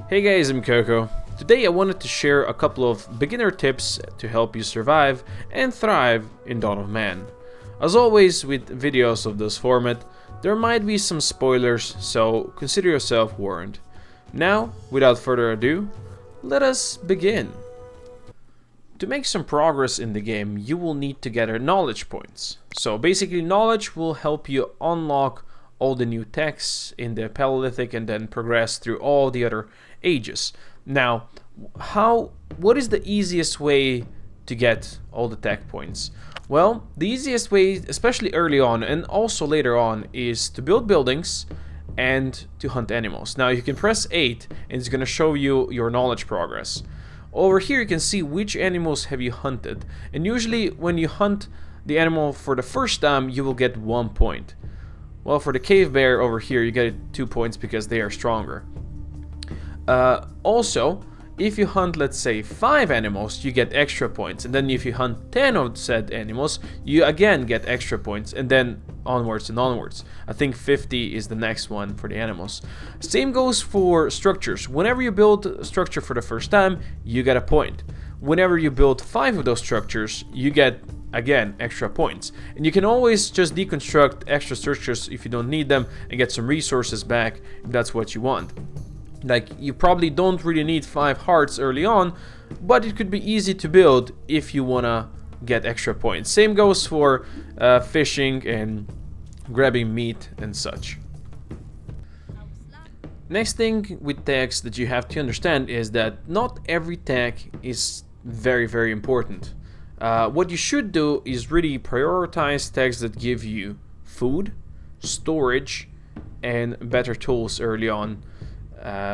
Hey guys, I'm Coco. Today I wanted to share a couple of beginner tips to help you survive and thrive in Dawn of Man. As always with videos of this format, there might be some spoilers, so consider yourself warned. Now, without further ado, let us begin. To make some progress in the game, you will need to gather knowledge points. So basically, knowledge will help you unlock all the new techs in the Paleolithic and then progress through all the other ages. Now, what is the easiest way to get all the tech points? Well, the easiest way, especially early on and also later on, is to build buildings and to hunt animals. Now you can press 8 and it's going to show you your knowledge progress. Over here you can see which animals have you hunted, and usually when you hunt the animal for the first time you will get 1 point. Well, for the cave bear over here you get 2 points because they are stronger. Also, if you hunt, let's say, 5 animals, you get extra points, and then if you hunt 10 of said animals, you again get extra points, and then onwards and onwards. I think 50 is the next one for the animals. Same goes for structures. Whenever you build a structure for the first time, you get a point. Whenever you build 5 of those structures, you get again extra points, and you can always just deconstruct extra structures if you don't need them and get some resources back if that's what you want. Like, you probably don't really need 5 hearts early on, but it could be easy to build if you wanna get extra points. Same goes for fishing and grabbing meat and such. Next thing with tags that you have to understand is that not every tag is very important. What you should do is really prioritize tags that give you food, storage, and better tools early on.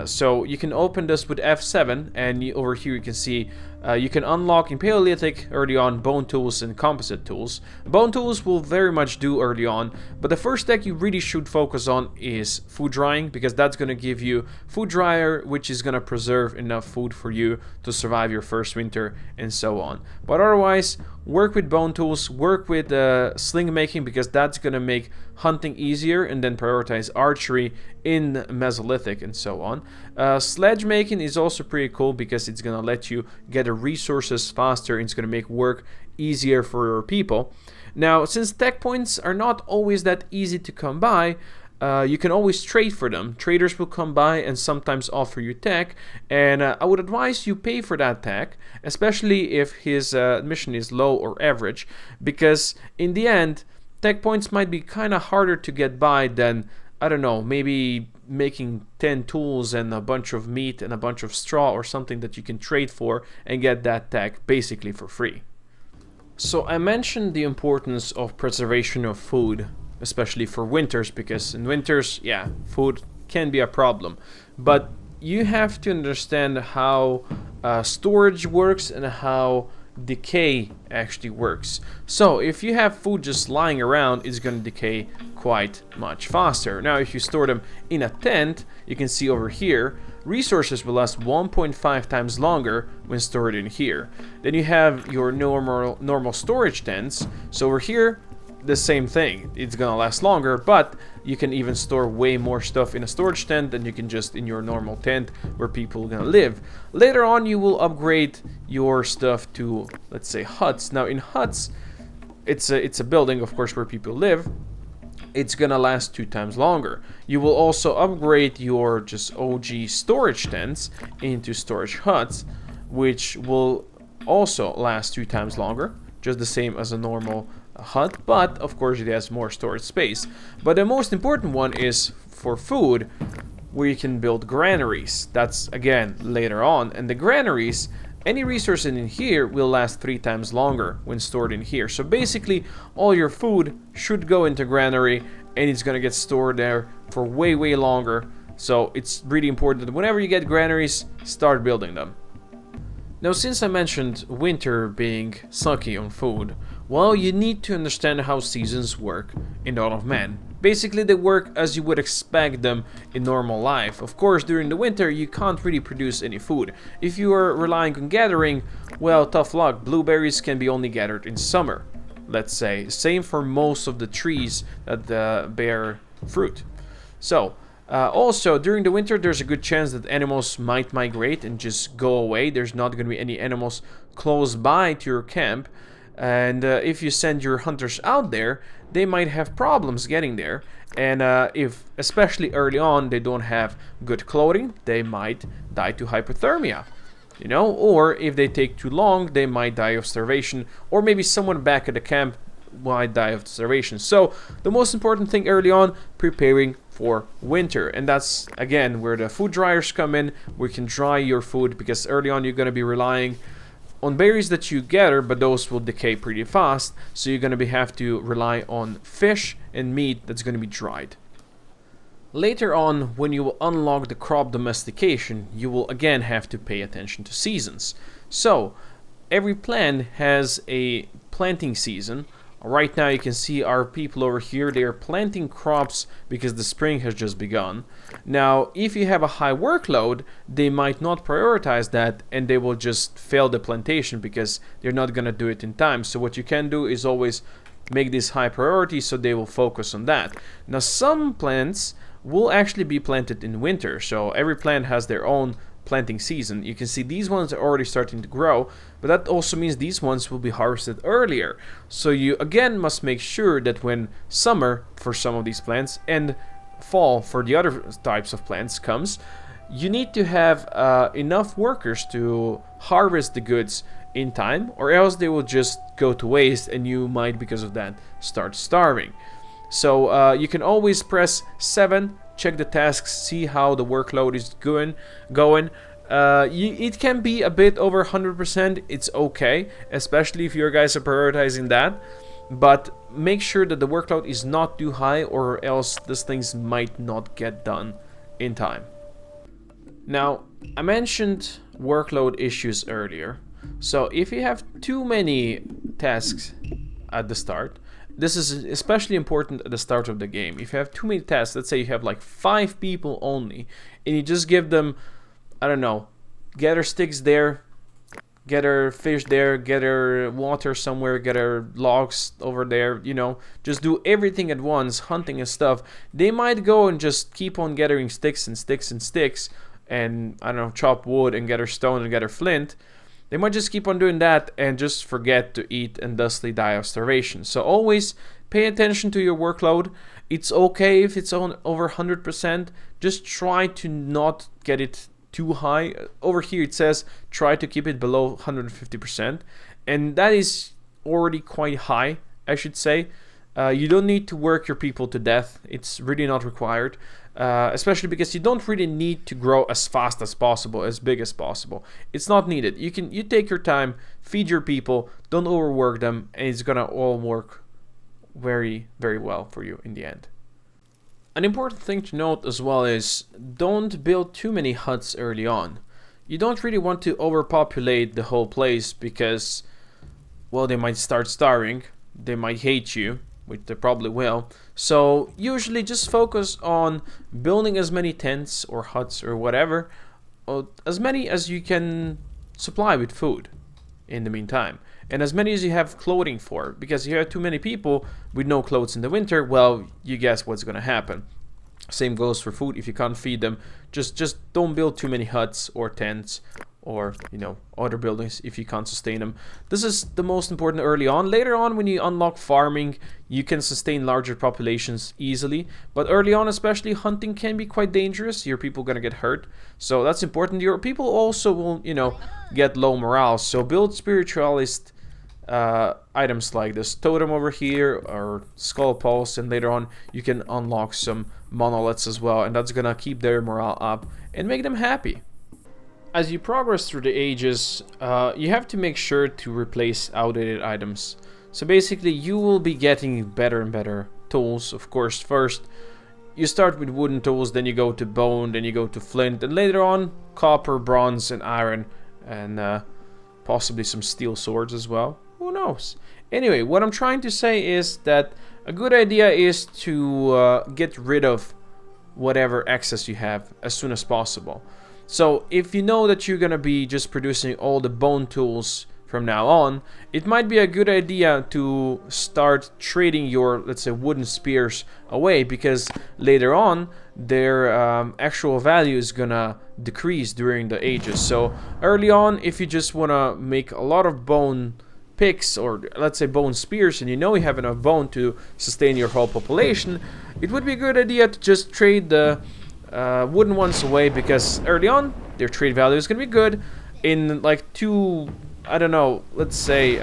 So you can open this with F7, and over here you can see you can unlock in Paleolithic early on bone tools and composite tools. Bone tools will very much do early on, but the first tech you really should focus on is food drying, because that's going to give you food dryer, which is going to preserve enough food for you to survive your first winter and so on. But otherwise, work with bone tools, work with sling making, because that's going to make hunting easier, and then prioritize archery in Mesolithic and so on. Sledge making is also pretty cool because it's going to let you get resources faster, and it's going to make work easier for your people. Now, since tech points are not always that easy to come by, you can always trade for them. Traders will come by and sometimes offer you tech, and I would advise you pay for that tech, especially if his mission is low or average, because in the end, tech points might be kind of harder to get by than, I don't know, maybe making 10 tools and a bunch of meat and a bunch of straw or something that you can trade for and get that tech basically for free. So I mentioned the importance of preservation of food, especially for winters, because in winters, yeah, food can be a problem. But you have to understand how storage works and how decay actually works. So if you have food just lying around, it's going to decay quite much faster. Now if you store them in a tent, you can see over here, resources will last 1.5 times longer when stored in here. Then you have your normal storage tents. So over here, the same thing, it's gonna last longer, but you can even store way more stuff in a storage tent than you can just in your normal tent where people are gonna live. Later on you will upgrade your stuff to, let's say, huts. Now in huts, it's a building, of course, where people live. It's gonna last 2 times longer. You will also upgrade your just OG storage tents into storage huts, which will also last 2 times longer, just the same as a normal hut, but of course it has more storage space. But the most important one is for food, where you can build granaries. That's again later on, and the granaries, any resource in here will last 3 times longer when stored in here. So basically all your food should go into granary, and it's gonna get stored there for way longer. So it's really important that whenever you get granaries, start building them. Now, since I mentioned winter being sucky on food, well, you need to understand how seasons work in Dawn of Man. Basically, they work as you would expect them in normal life. Of course, during the winter, you can't really produce any food. If you are relying on gathering, well, tough luck. Blueberries can be only gathered in summer, let's say. Same for most of the trees that bear fruit. So, Also, during the winter, there's a good chance that animals might migrate and just go away. There's not going to be any animals close by to your camp. And if you send your hunters out there, they might have problems getting there. And if, especially early on, they don't have good clothing, they might die to hypothermia. You know, or if they take too long, they might die of starvation. Or maybe someone back at the camp might die of starvation. So the most important thing early on, preparing for winter. And that's, again, where the food dryers come in. We can dry your food because early on you're going to be relying on berries that you gather, but those will decay pretty fast. So you're going to have to rely on fish and meat that's going to be dried. Later on, when you will unlock the crop domestication, you will again have to pay attention to seasons. So every plant has a planting season. Right now you can see our people over here, they are planting crops because the spring has just begun. Now, if you have a high workload, they might not prioritize that and they will just fail the plantation because they're not going to do it in time. So what you can do is always make this high priority so they will focus on that. Now, some plants will actually be planted in winter. So every plant has their own planting season. You can see these ones are already starting to grow, but that also means these ones will be harvested earlier. So you again must make sure that when summer for some of these plants and fall for the other types of plants comes, you need to have enough workers to harvest the goods in time, or else they will just go to waste and you might, because of that, start starving. So you can always press 7, check the tasks, see how the workload is going. It can be a bit over 100%, it's okay, especially if your guys are prioritizing that. But make sure that the workload is not too high, or else these things might not get done in time. Now, I mentioned workload issues earlier. So if you have too many tasks at the start, this is especially important at the start of the game. If you have too many tasks, let's say you have like 5 people only, and you just give them, I don't know, gather sticks there, gather fish there, gather water somewhere, gather logs over there, you know, just do everything at once, hunting and stuff. They might go and just keep on gathering sticks and sticks and sticks, and I don't know, chop wood and gather stone and gather flint. They might just keep on doing that and just forget to eat and thusly die of starvation. So always pay attention to your workload. It's okay if it's on over 100%. Just try to not get it too high. Over here it says try to keep it below 150%. And that is already quite high, I should say. You don't need to work your people to death. It's really not required. Especially because you don't really need to grow as fast as possible, as big as possible. It's not needed. You take your time, feed your people, don't overwork them, and it's gonna all work very, very well for you in the end. An important thing to note as well is don't build too many huts early on. You don't really want to overpopulate the whole place because, well, they might start starving, they might hate you, which they probably will. So usually just focus on building as many tents or huts or whatever, or as many as you can supply with food in the meantime, and as many as you have clothing for, because if you have too many people with no clothes in the winter, well, you guess what's going to happen. Same goes for food. If you can't feed them, just don't build too many huts or tents or, you know, other buildings if you can't sustain them. This is the most important early on. Later on, when you unlock farming, you can sustain larger populations easily, but early on, especially, hunting can be quite dangerous. Your people are gonna get hurt, so that's important. Your people also will, you know, get low morale, so build spiritualist items like this totem over here or skull pulse, and later on you can unlock some monoliths as well, and that's gonna keep their morale up and make them happy. As you progress through the ages, you have to make sure to replace outdated items. So basically, you will be getting better and better tools. Of course, first you start with wooden tools, then you go to bone, then you go to flint, and later on copper, bronze, and iron, and possibly some steel swords as well. Who knows? Anyway, what I'm trying to say is that a good idea is to get rid of whatever excess you have as soon as possible. So if you know that you're gonna be just producing all the bone tools from now on, it might be a good idea to start trading your, let's say, wooden spears away, because later on their actual value is gonna decrease during the ages. So early on, if you just wanna make a lot of bone picks, or let's say bone spears, and you know you have enough bone to sustain your whole population, it would be a good idea to just trade the wooden ones away, because early on their trade value is gonna be good. In like I don't know, let's say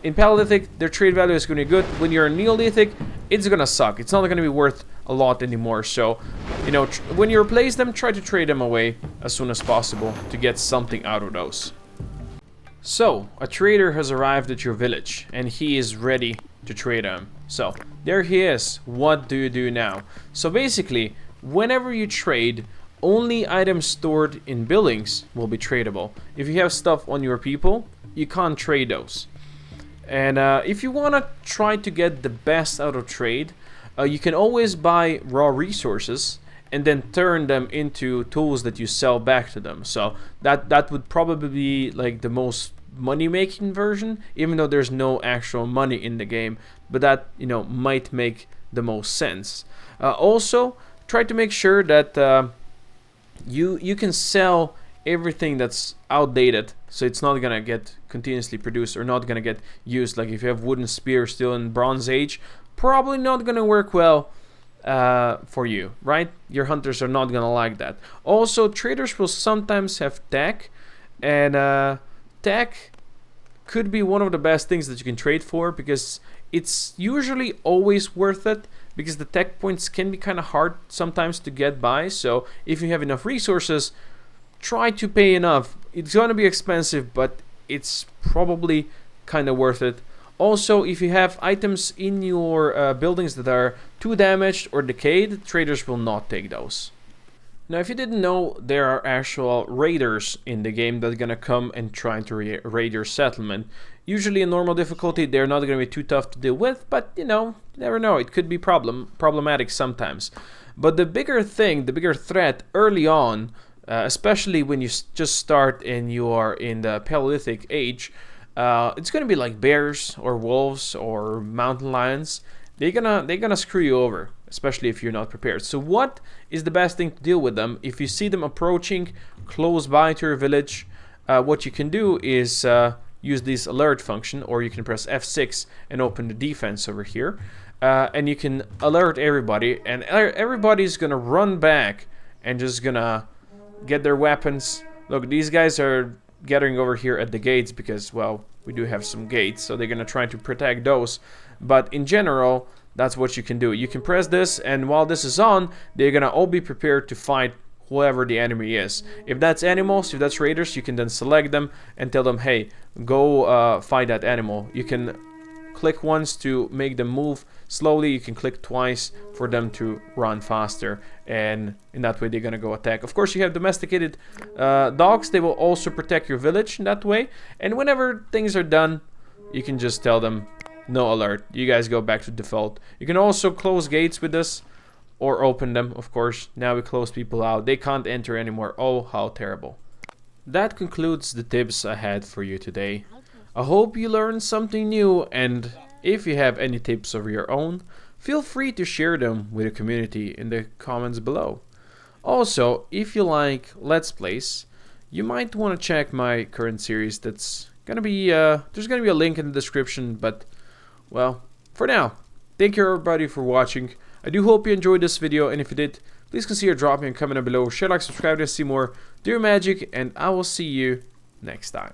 in Paleolithic their trade value is gonna be good. When you're in Neolithic, it's gonna suck. It's not gonna be worth a lot anymore. So, you know, when you replace them, try to trade them away as soon as possible to get something out of those. So, a trader has arrived at your village, and he is ready to trade them. So, there he is. What do you do now? So basically, whenever you trade, only items stored in buildings will be tradable. If you have stuff on your people, you can't trade those. And if you want to try to get the best out of trade, you can always buy raw resources and then turn them into tools that you sell back to them. So that would probably be like the most money-making version, even though there's no actual money in the game. But that, you know, might make the most sense. Also, try to make sure that you can sell everything that's outdated, so it's not gonna get continuously produced or not gonna get used. Like if you have wooden spear still in Bronze Age, probably not gonna work well for you, right? Your hunters are not gonna like that. Also, traders will sometimes have tech, and tech could be one of the best things that you can trade for, because it's usually always worth it, because the tech points can be kind of hard sometimes to get by. So if you have enough resources, try to pay enough. It's going to be expensive, but it's probably kind of worth it. Also, if you have items in your buildings that are too damaged or decayed, traders will not take those. Now, if you didn't know, there are actual raiders in the game that are gonna come and try to raid your settlement. Usually in normal difficulty, they're not gonna be too tough to deal with, but you know, you never know, it could be problematic sometimes. But the bigger thing, the bigger threat early on, especially when you just start and you are in the Paleolithic age, it's gonna be like bears or wolves or mountain lions. They're gonna screw you over, especially if you're not prepared. So what is the best thing to deal with them? If you see them approaching close by to your village, what you can do is use this alert function, or you can press F6 and open the defense over here, and you can alert everybody, and everybody's gonna run back and just gonna get their weapons. Look, these guys are gathering over here at the gates because, well, we do have some gates, so they're gonna try to protect those. But in general, that's what you can do. You can press this, and while this is on, they're gonna all be prepared to fight whoever the enemy is. If that's animals, if that's raiders, you can then select them and tell them, hey, go fight that animal. You can click once to make them move slowly. You can click twice for them to run faster, and in that way they're gonna go attack. Of course, you have domesticated dogs. They will also protect your village in that way, and whenever things are done, you can just tell them, no alert, you guys go back to default. You can also close gates with this, or open them, of course. Now we close people out, they can't enter anymore. Oh, how terrible. That concludes the tips I had for you today. I hope you learned something new, and if you have any tips of your own, feel free to share them with the community in the comments below. Also, if you like Let's Plays, you might want to check my current series. That's gonna be there's gonna be a link in the description, but well, for now, thank you everybody for watching. I do hope you enjoyed this video, and if you did, please consider dropping a comment below, share, like, subscribe to see more. Do your magic, and I will see you next time.